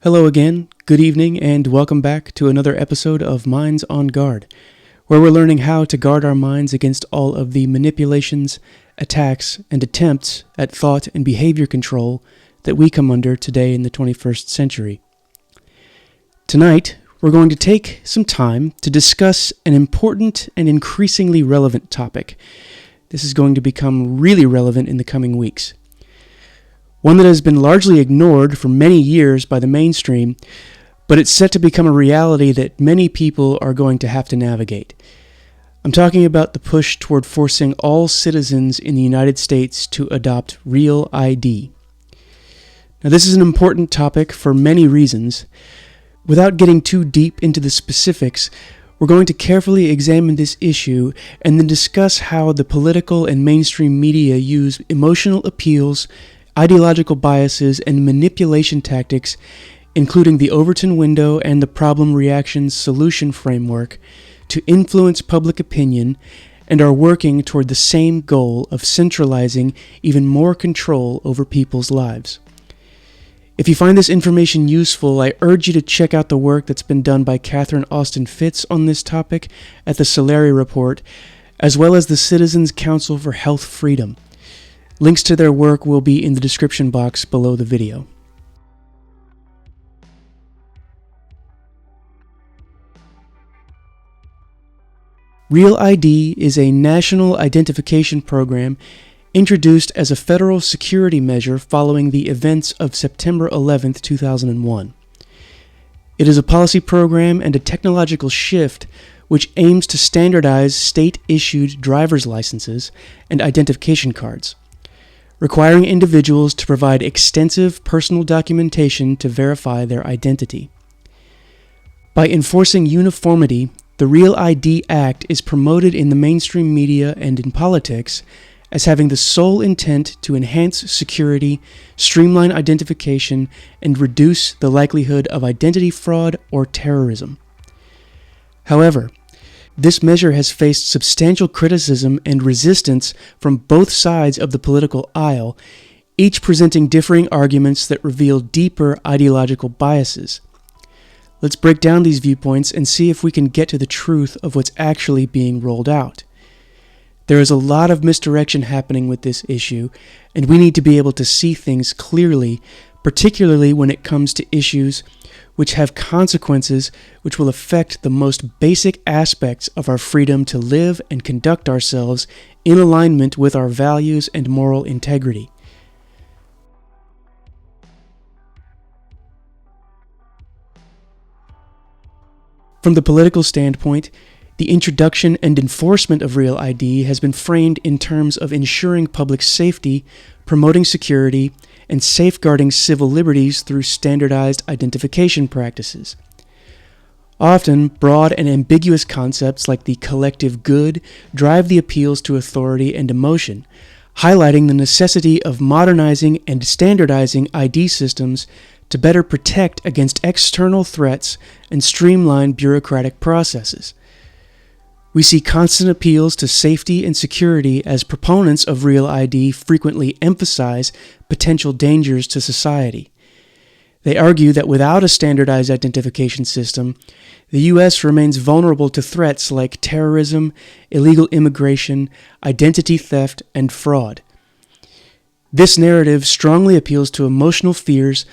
Hello again, good evening, and welcome back to another episode of Minds on Guard, where we're learning how to guard our minds against all of the manipulations, attacks, and attempts at thought and behavior control that we come under today in the 21st century. Tonight, we're going to take some time to discuss an important and increasingly relevant topic. This is going to become really relevant in the coming weeks. One that has been largely ignored for many years by the mainstream, but it's set to become a reality that many people are going to have to navigate. I'm talking about the push toward forcing all citizens in the United States to adopt Real ID. Now, this is an important topic for many reasons. Without getting too deep into the specifics, we're going to carefully examine this issue and then discuss how the political and mainstream media use emotional appeals, ideological biases, and manipulation tactics, including the Overton window and the problem reaction solution framework, to influence public opinion and are working toward the same goal of centralizing even more control over people's lives. If you find this information useful, I urge you to check out the work that's been done by Catherine Austin Fitts on this topic at the Solari Report, as well as the Citizens Council for Health Freedom. Links to their work will be in the description box below the video. Real ID is a national identification program introduced as a federal security measure following the events of September 11, 2001. It is a policy program and a technological shift which aims to standardize state-issued driver's licenses and identification cards, requiring individuals to provide extensive personal documentation to verify their identity. By enforcing uniformity, the Real ID Act is promoted in the mainstream media and in politics as having the sole intent to enhance security, streamline identification, and reduce the likelihood of identity fraud or terrorism. However, this measure has faced substantial criticism and resistance from both sides of the political aisle, each presenting differing arguments that reveal deeper ideological biases. Let's break down these viewpoints and see if we can get to the truth of what's actually being rolled out. There is a lot of misdirection happening with this issue, and we need to be able to see things clearly, particularly when it comes to issues which have consequences which will affect the most basic aspects of our freedom to live and conduct ourselves in alignment with our values and moral integrity. From the political standpoint, the introduction and enforcement of Real ID has been framed in terms of ensuring public safety, promoting security, and safeguarding civil liberties through standardized identification practices. Often, broad and ambiguous concepts like the collective good drive the appeals to authority and emotion, highlighting the necessity of modernizing and standardizing ID systems to better protect against external threats and streamline bureaucratic processes. We see constant appeals to safety and security as proponents of Real ID frequently emphasize potential dangers to society. They argue that without a standardized identification system, the U.S. remains vulnerable to threats like terrorism, illegal immigration, identity theft, and fraud. This narrative strongly appeals to emotional fears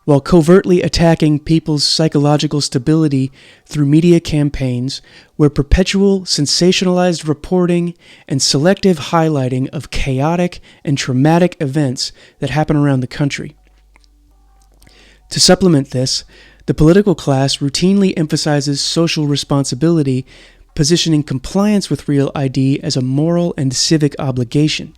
while covertly attacking people's psychological stability through media campaigns where perpetual sensationalized reporting and selective highlighting of chaotic and traumatic events that happen around the country. To supplement this, the political class routinely emphasizes social responsibility, positioning compliance with Real ID as a moral and civic obligation.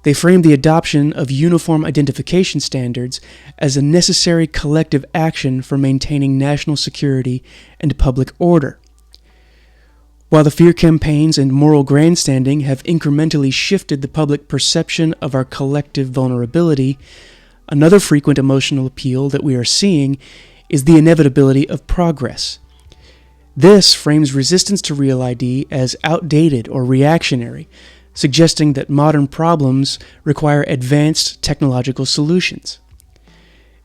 They frame the adoption of uniform identification standards as a necessary collective action for maintaining national security and public order. While the fear campaigns and moral grandstanding have incrementally shifted the public perception of our collective vulnerability, another frequent emotional appeal that we are seeing is the inevitability of progress. This frames resistance to Real ID as outdated or reactionary, suggesting that modern problems require advanced technological solutions.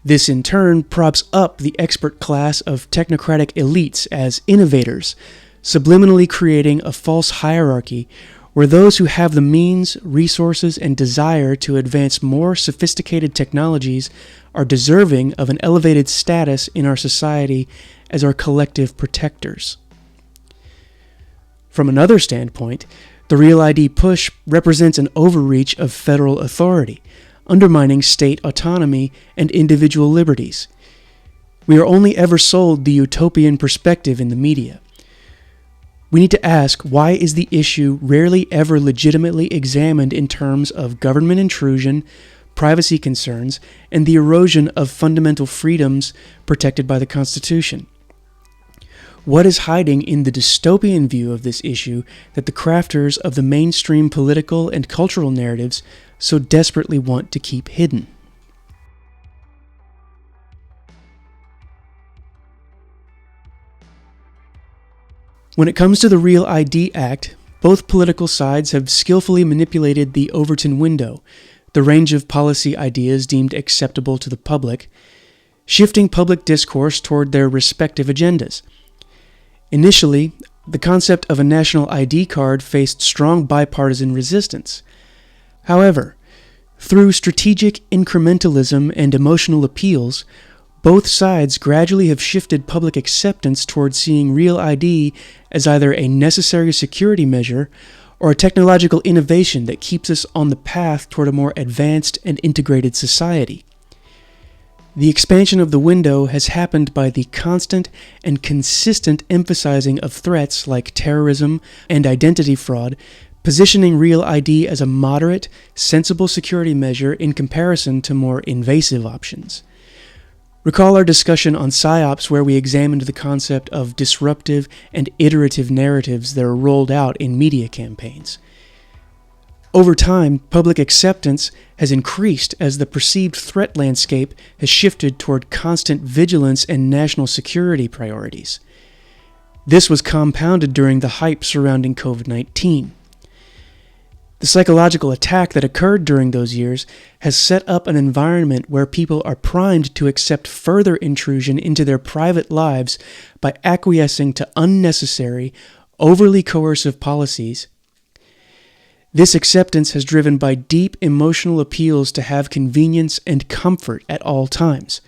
This in turn props up the expert class of technocratic elites as innovators, subliminally creating a false hierarchy where those who have the means, resources, and desire to advance more sophisticated technologies are deserving of an elevated status in our society as our collective protectors. From another standpoint, the Real ID push represents an overreach of federal authority, undermining state autonomy and individual liberties. We are only ever sold the utopian perspective in the media. We need to ask, why is the issue rarely ever legitimately examined in terms of government intrusion, privacy concerns, and the erosion of fundamental freedoms protected by the Constitution? What is hiding in the dystopian view of this issue that the crafters of the mainstream political and cultural narratives so desperately want to keep hidden? When it comes to the Real ID Act, both political sides have skillfully manipulated the Overton window, the range of policy ideas deemed acceptable to the public, shifting public discourse toward their respective agendas. Initially, the concept of a national ID card faced strong bipartisan resistance. However, through strategic incrementalism and emotional appeals, both sides gradually have shifted public acceptance toward seeing Real ID as either a necessary security measure or a technological innovation that keeps us on the path toward a more advanced and integrated society. The expansion of the window has happened by the constant and consistent emphasizing of threats like terrorism and identity fraud, positioning Real ID as a moderate, sensible security measure in comparison to more invasive options. Recall our discussion on PSYOPs, where we examined the concept of disruptive and iterative narratives that are rolled out in media campaigns. Over time, public acceptance has increased as the perceived threat landscape has shifted toward constant vigilance and national security priorities. This was compounded during the hype surrounding COVID-19. The psychological attack that occurred during those years has set up an environment where people are primed to accept further intrusion into their private lives by acquiescing to unnecessary, overly coercive policies. This acceptance has driven by deep emotional appeals to have convenience and comfort at all times.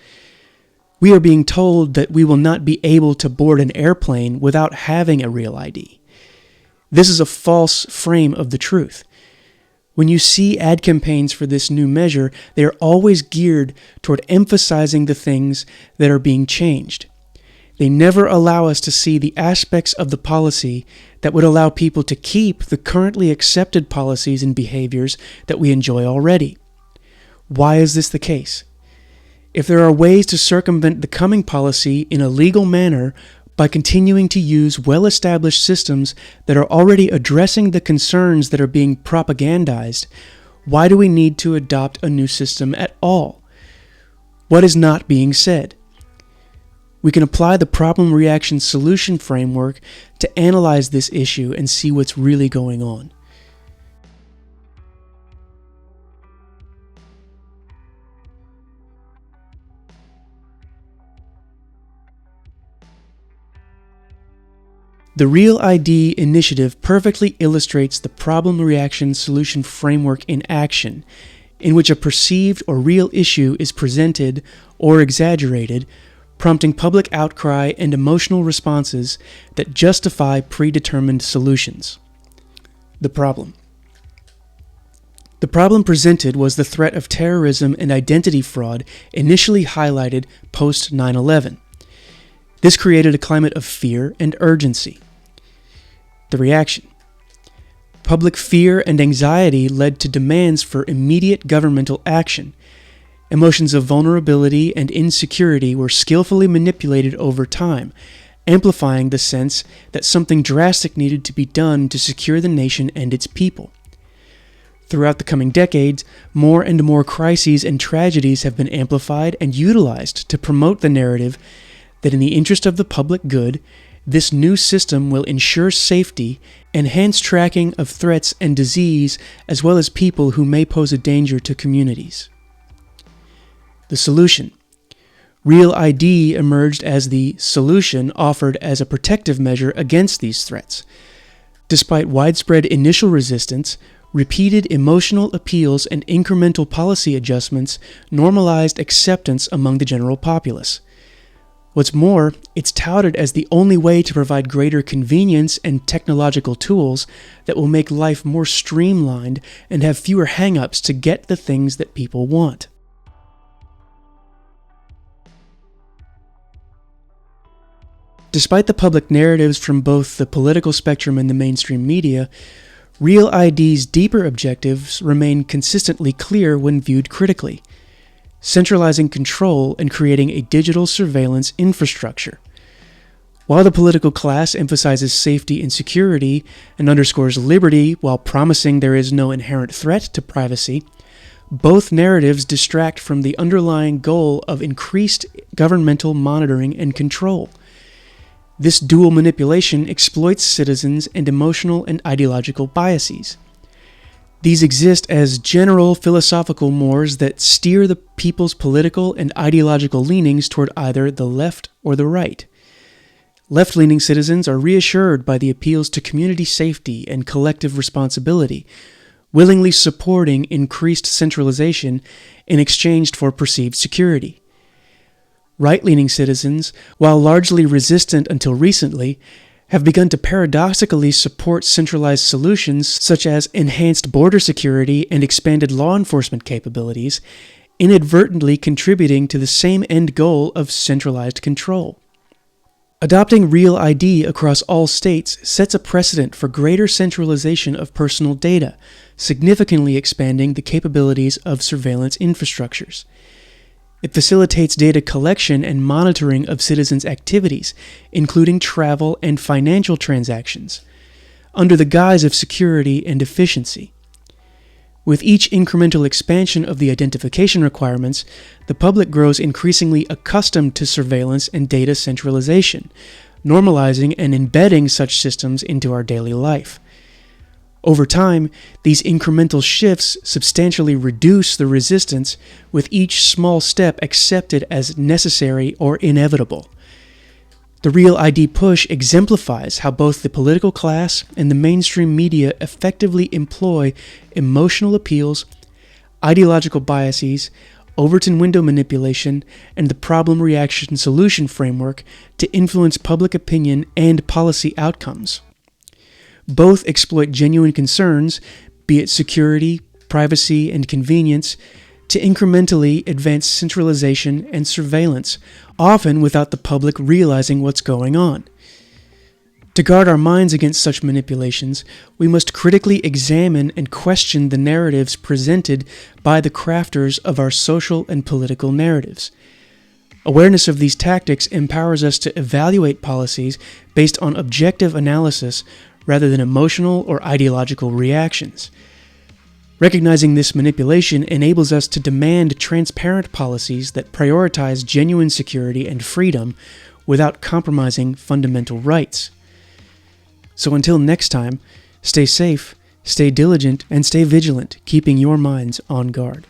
We are being told that we will not be able to board an airplane without having a Real ID. This is a false frame of the truth. When you see ad campaigns for this new measure, they are always geared toward emphasizing the things that are being changed. They never allow us to see the aspects of the policy that would allow people to keep the currently accepted policies and behaviors that we enjoy already. Why is this the case? If there are ways to circumvent the coming policy in a legal manner by continuing to use well-established systems that are already addressing the concerns that are being propagandized, why do we need to adopt a new system at all? What is not being said? We can apply the problem reaction solution framework to analyze this issue and see what's really going on. The Real ID initiative perfectly illustrates the problem reaction solution framework in action, in which a perceived or real issue is presented or exaggerated, prompting public outcry and emotional responses that justify predetermined solutions. The problem. The problem presented was the threat of terrorism and identity fraud initially highlighted post 9/11. This created a climate of fear and urgency. The reaction. Public fear and anxiety led to demands for immediate governmental action. Emotions of vulnerability and insecurity were skillfully manipulated over time, amplifying the sense that something drastic needed to be done to secure the nation and its people. Throughout the coming decades, more and more crises and tragedies have been amplified and utilized to promote the narrative that in the interest of the public good, this new system will ensure safety, enhance tracking of threats and disease, as well as people who may pose a danger to communities. The solution. Real ID emerged as the solution offered as a protective measure against these threats. Despite widespread initial resistance, repeated emotional appeals and incremental policy adjustments normalized acceptance among the general populace. What's more, it's touted as the only way to provide greater convenience and technological tools that will make life more streamlined and have fewer hang-ups to get the things that people want. Despite the public narratives from both the political spectrum and the mainstream media, Real ID's deeper objectives remain consistently clear when viewed critically: centralizing control and creating a digital surveillance infrastructure. While the political class emphasizes safety and security and underscores liberty while promising there is no inherent threat to privacy, both narratives distract from the underlying goal of increased governmental monitoring and control. This dual manipulation exploits citizens and emotional and ideological biases. These exist as general philosophical mores that steer the people's political and ideological leanings toward either the left or the right. Left-leaning citizens are reassured by the appeals to community safety and collective responsibility, willingly supporting increased centralization in exchange for perceived security. Right-leaning citizens, while largely resistant until recently, have begun to paradoxically support centralized solutions such as enhanced border security and expanded law enforcement capabilities, inadvertently contributing to the same end goal of centralized control. Adopting Real ID across all states sets a precedent for greater centralization of personal data, significantly expanding the capabilities of surveillance infrastructures. It facilitates data collection and monitoring of citizens' activities, including travel and financial transactions, under the guise of security and efficiency. With each incremental expansion of the identification requirements, the public grows increasingly accustomed to surveillance and data centralization, normalizing and embedding such systems into our daily life. Over time, these incremental shifts substantially reduce the resistance, with each small step accepted as necessary or inevitable. The Real ID push exemplifies how both the political class and the mainstream media effectively employ emotional appeals, ideological biases, Overton window manipulation, and the problem-reaction-solution framework to influence public opinion and policy outcomes. Both exploit genuine concerns, be it security, privacy, and convenience, to incrementally advance centralization and surveillance, often without the public realizing what's going on. To guard our minds against such manipulations, we must critically examine and question the narratives presented by the crafters of our social and political narratives. Awareness of these tactics empowers us to evaluate policies based on objective analysis rather than emotional or ideological reactions. Recognizing this manipulation enables us to demand transparent policies that prioritize genuine security and freedom without compromising fundamental rights. So until next time, stay safe, stay diligent, and stay vigilant, keeping your minds on guard.